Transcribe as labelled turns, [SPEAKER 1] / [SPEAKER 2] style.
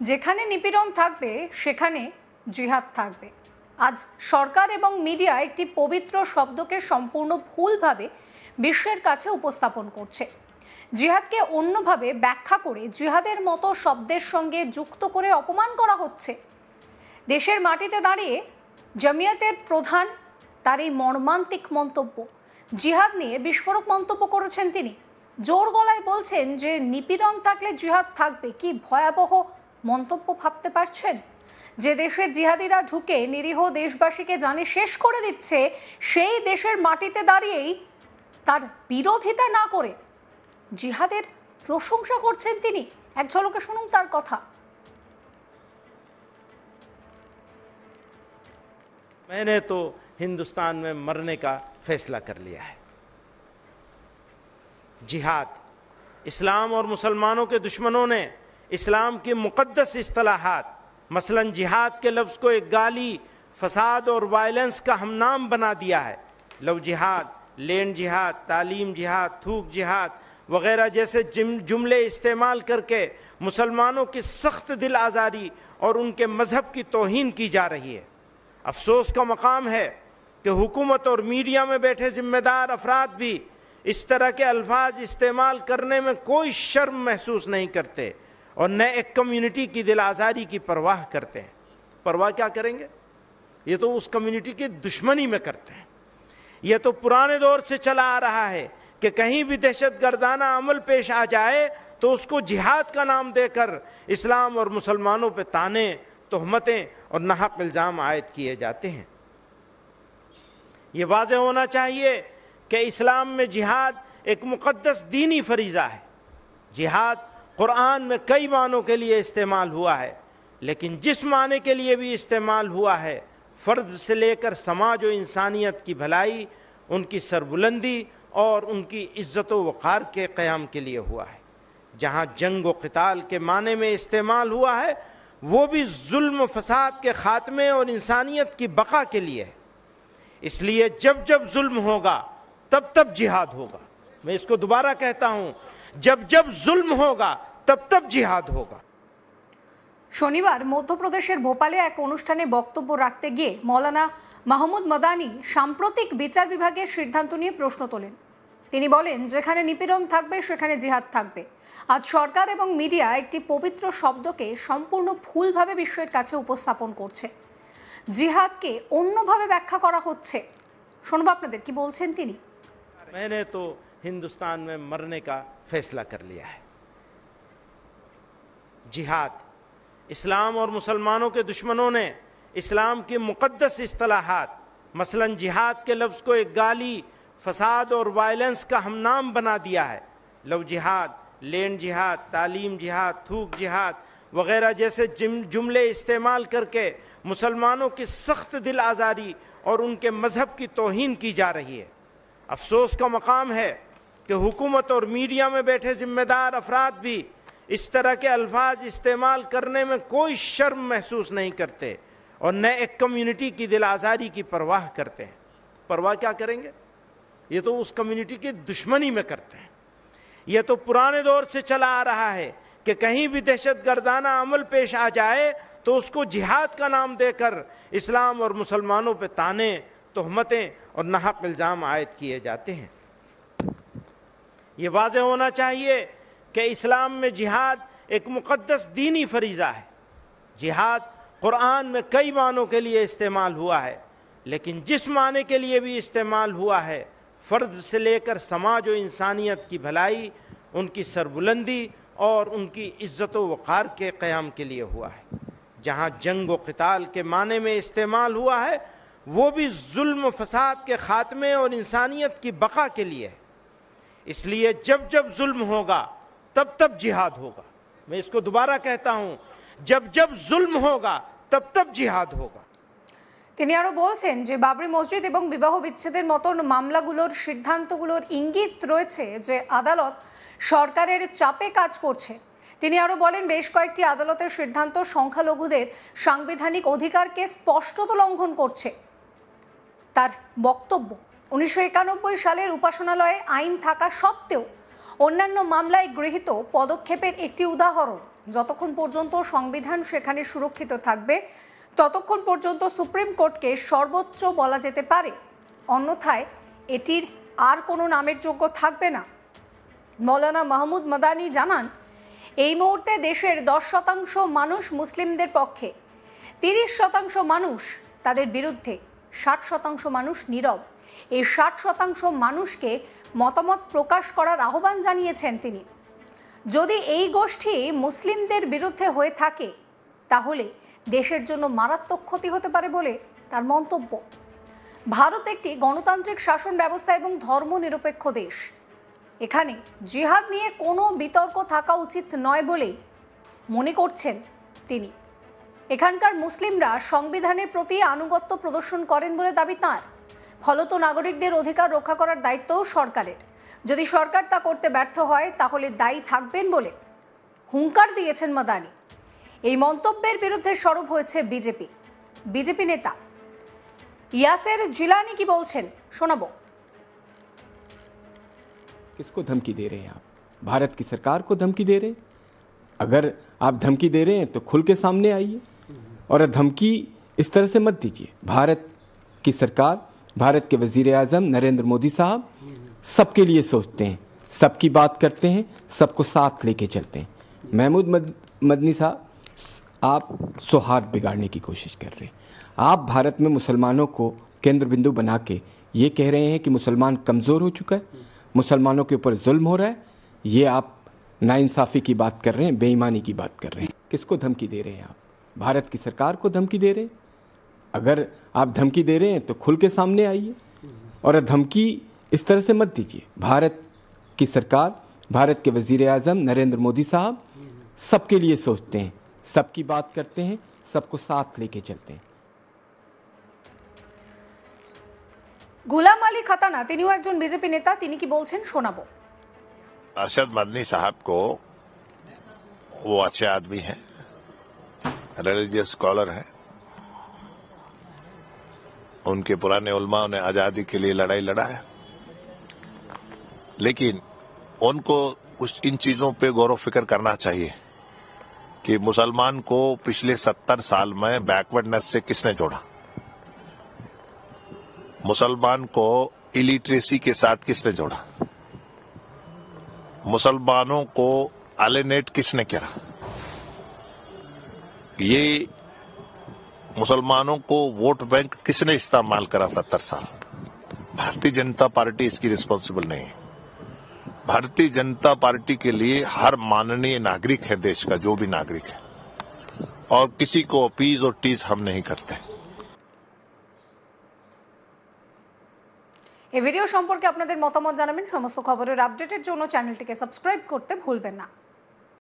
[SPEAKER 1] যেখানে নিপীড়ন থাকবে সেখানে জিহাদ থাকবে। আজ সরকার এবং মিডিয়া একটি পবিত্র শব্দকে সম্পূর্ণ ভুলভাবে বিশ্বের কাছে উপস্থাপন করছে। জিহাদকে অন্যভাবে ব্যাখ্যা করে জিহাদের মতো শব্দের সঙ্গে যুক্ত করে অপমান করা হচ্ছে। দেশের মাটিতে দাঁড়িয়ে জামিয়াতের প্রধান তার এই মর্মান্তিক মন্তব্য, জিহাদ নিয়ে বিস্ফোরক মন্তব্য করেছেন তিনি। জোর গলায় বলছেন যে নিপীড়ন থাকলে জিহাদ থাকবে। কি ভয়াবহ মন্তব্য ভাবতে পারছেন? যে দেশে জিহাদিরা ঢুকে নিরীহ দেশবাসীকে জানে শেষ করে দিচ্ছে, সেই দেশের মাটিতে দাঁড়িয়েই তার বিরোধিতা না করে জিহাদের প্রশংসা করছেন তিনি। এক ঝলকে শুনুন তার কথা।
[SPEAKER 2] मैंने तो हिंदुस्तान में मरने का फैसला कर लिया है। जिहाद, इस्लाम और मुसलमानों के दुश्मनों ने इस्लाम की मुक़द्दस इस्तिलाहात मसलन जिहाद के लफ्ज़ को एक गाली, फसाद और वायलेंस का हमनाम बना दिया है। लव जिहाद, लैंड जिहाद, तालीम जिहाद, थूक जिहाद वगैरह जैसे जुमले इस्तेमाल करके मुसलमानों की सख्त दिल आज़ारी और उनके मज़हब की तौहीन की जा रही है। अफसोस का मकाम है कि हुकूमत और मीडिया में बैठे ज़िम्मेदार अफराद भी इस तरह के अल्फाज इस्तेमाल करने में कोई शर्म महसूस नहीं करते और न एक कम्युनिटी की दिल आज़ारी की परवाह करते हैं। परवाह क्या करेंगे? ये तो उस कम्युनिटी की दुश्मनी में करते हैं। ये तो पुराने दौर से चला आ रहा है कि कहीं भी दहशत गर्दाना अमल पेश आ जाए तो उसको जिहाद का नाम देकर इस्लाम और मुसलमानों पर ताने, तोहमतें और नाहक इल्ज़ाम आयद किए जाते हैं। ये वाज़ेह होना चाहिए कि इस्लाम में जिहाद एक मुक़द्दस दीनी फरीज़ा है। जिहाद कुरान में कई मानों के लिए इस्तेमाल हुआ है, लेकिन जिस माने के लिए भी इस्तेमाल हुआ है फ़र्द से लेकर समाज और इंसानियत की भलाई, उनकी सरबुलंदी और उनकी इज़्ज़त व वक़ार के क़याम के लिए हुआ है। जहाँ जंग व क़िताल के माने में इस्तेमाल हुआ है वो भी जुल्म फसाद के ख़ात्मे और इंसानियत की बका के लिए है। इसलिए जब जब जुल्म होगा तब तब जिहाद होगा। मैं इसको दोबारा कहता हूँ, जब जब जुल्म होगा तब तब जिहाद होगा।
[SPEAKER 1] শনিবার মধ্যপ্রদেশের ভোপালে এক অনুষ্ঠানে বক্তব্য রাখতে গিয়ে মৌলানা মাহমুদ মাদানী সাম্প্রতিক বিচার বিভাগের সিদ্ধান্ত নিয়ে প্রশ্ন তোলেন। তিনি বলেন, যেখানে নিপীড়ন থাকবে সেখানে জিহাদ থাকবে। আজ সরকার এবং মিডিয়া একটি পবিত্র শব্দকে সম্পূর্ণ ভুলভাবে বিশ্বের কাছে উপস্থাপন করছে। জিহাদকে অন্যভাবে ব্যাখ্যা করা হচ্ছে। শুনবো আপনাদের কি বলছেন তিনি।
[SPEAKER 2] मैंने तो हिंदुस्तान में मरने का फैसला कर लिया है। जिहाद, इस्लाम और मुसलमानों के दुश्मनों ने इस्लाम की मुक़द्दस इस्तिलाहात मसलन जिहाद के लफ्ज़ को एक गाली, फसाद और वायलेंस का हमनाम बना दिया है। लव जिहाद, लैंड जिहाद, तालीम जिहाद, थूक जिहाद वगैरह जैसे जुमले इस्तेमाल करके मुसलमानों की सख्त दिल आज़ारी और उनके मज़हब की तौहीन की जा रही है। अफसोस का मकाम है कि हुकूमत और मीडिया में बैठे ज़िम्मेदार अफराद भी इस तरह के अल्फाज इस्तेमाल करने में कोई शर्म महसूस नहीं करते और न एक कम्युनिटी की दिल आज़ारी की परवाह करते हैं। परवाह क्या करेंगे? ये तो उस कम्युनिटी की दुश्मनी में करते हैं। ये तो पुराने दौर से चला आ रहा है कि कहीं भी दहशत गर्दाना अमल पेश आ जाए तो उसको जिहाद का नाम देकर इस्लाम और मुसलमानों पर ताने, तोहमतें और नाहक इल्ज़ाम आयद किए जाते हैं। ये वाज़ेह होना चाहिए कि इस्लाम में जिहाद एक मुक़द्दस दीनी फरीज़ा है। जिहाद कुरान में कई मानों के लिए इस्तेमाल हुआ है, लेकिन जिस माने के लिए भी इस्तेमाल हुआ है फ़र्द से लेकर समाज और इंसानियत की भलाई, उनकी सरबुलंदी और उनकी इज़्ज़त व वक़ार के क़याम के लिए हुआ है। जहाँ जंग व क़िताल के माने में इस्तेमाल हुआ है वो भी जुल्म फसाद के ख़ात्मे और इंसानियत की बका के लिए है। इसलिए जब जब जुल्म होगा तब तब जिहाद होगा। मैं इसको दोबारा कहता हूँ, जब जब जुल्म होगा तब तब जिहाद होगा।
[SPEAKER 1] তিনি আরো বলছেন যে বাবরি মসজিদ এবং বিবাহ বিচ্ছেদের মতন মামলাগুলোর সিদ্ধান্তগুলোর ইঙ্গিত রয়েছে যে আদালত সরকারের চাপে কাজ করছে। তিনি আরো বলেন, বেশ কয়েকটি আদালতের সিদ্ধান্ত সংখ্যালঘুদের সাংবিধানিক অধিকারকে স্পষ্টত লঙ্ঘন করছে। তার বক্তব্য, 1991 সালের উপাসনালয়ে আইন থাকা সত্ত্বেও অন্যান্য মামলায় গৃহীত পদক্ষেপের একটি উদাহরণ। যতক্ষণ পর্যন্ত সংবিধান সেখানে সুরক্ষিত থাকবে ততক্ষণ পর্যন্ত সুপ্রিম কোর্টকে সর্বোচ্চ বলা যেতে পারে, অন্যথায় এটির আর কোনো নামের যোগ্য থাকবে না। মৌলানা মাহমুদ মাদানী জানান, এই মুহূর্তে দেশের 10% মানুষ মুসলিমদের পক্ষে, 30% মানুষ তাদের বিরুদ্ধে, 60% মানুষ নীরব। এই 60% মানুষকে মতামত প্রকাশ করার আহ্বান জানিয়েছেন তিনি। যদি এই গোষ্ঠী মুসলিমদের বিরুদ্ধে হয়ে থাকে তাহলে দেশের জন্য মারাত্মক ক্ষতি হতে পারে বলে তার মন্তব্য। ভারত একটি গণতান্ত্রিক শাসন ব্যবস্থা এবং ধর্মনিরপেক্ষ দেশ। এখানে জিহাদ নিয়ে কোনো বিতর্ক থাকা উচিত নয় বলেই মনে করছেন তিনি। এখানকার মুসলিমরা সংবিধানের প্রতি আনুগত্য প্রদর্শন করেন বলে দাবি তাঁর। ফলত নাগরিকদের অধিকার রক্ষা করার দায়িত্বও সরকারের। যদি সরকার তা করতে ব্যর্থ হয় তাহলে দায়ী থাকবেন বলে হুঙ্কার দিয়েছেন মাদানী। এই মন্তব্যের বিরুদ্ধে সরব হয়েছে বিজেপি নেতা ইয়াসের জিলানি কি বলছেন শোনাবো।
[SPEAKER 3] किसको धमकी दे रहे हैं आप? भारत की सरकार को धमकी दे रहे हैं? अगर आप धमकी दे रहे हैं तो खुल के सामने आइए और धमकी इस तरह से मत दीजिए। भारत की सरकार, भारत के वजीर आजम नरेंद्र मोदी साहब सबके लिए सोचते हैं, सबकी बात करते हैं, सबको साथ लेके चलते हैं। महमूद मदनी साहब, आप सौहार्द बिगाड़ने की कोशिश कर रहे हैं। आप भारत में मुसलमानों को केंद्र बिंदु बना के ये कह रहे हैं कि मुसलमान कमज़ोर हो चुका है, मुसलमानों के ऊपर जुल्म हो रहा है। ये आप नाइंसाफ़ी की बात कर रहे हैं, बेईमानी की बात कर रहे हैं। किसको धमकी दे रहे हैं आप? भारत की सरकार को धमकी दे रहे हैं? अगर आप धमकी दे रहे हैं तो खुल के सामने आइए और धमकी इस तरह से मत दीजिए। भारत की सरकार, भारत के वजीर आजम नरेंद्र मोदी साहब सबके लिए सोचते हैं, सबकी बात करते हैं, सबको साथ लेके चलते हैं।
[SPEAKER 1] गुलाम अली खताना तिनिও একজন বিজেপি নেতা, তিনি কি বলছেন শোনাবো।
[SPEAKER 4] अरशद मदनी साहब को, वो अच्छे आदमी हैं, रिलीजियस स्कॉलर हैं, उनके पुराने उलमाओं ने आजादी के लिए लड़ाई लड़ा है, लेकिन उनको इन चीजों पे गौर व फिक्र करना चाहिए कि मुसलमान को पिछले 70 साल में बैकवर्डनेस से किसने जोड़ा, मुसलमान को इलिटरेसी के साथ किसने जोड़ा, मुसलमानों को एलिनेट किसने किया, ये मुसलमानों को वोट बैंक किसने इस्तेमाल करा 70 साल। भारतीय जनता पार्टी इसकी रिस्पॉन्सिबल नहीं है। भारतीय जनता पार्टी के लिए हर माननीय नागरिक है देश का, जो भी नागरिक है, और किसी को अपीज और टीज हम नहीं करते।
[SPEAKER 1] এই ভিডিও সম্পর্কে আপনাদের মতামত জানাবেন। সমস্ত খবরের আপডেটের জন্য চ্যানেলটিকে সাবস্ক্রাইব করতে ভুলবেন না।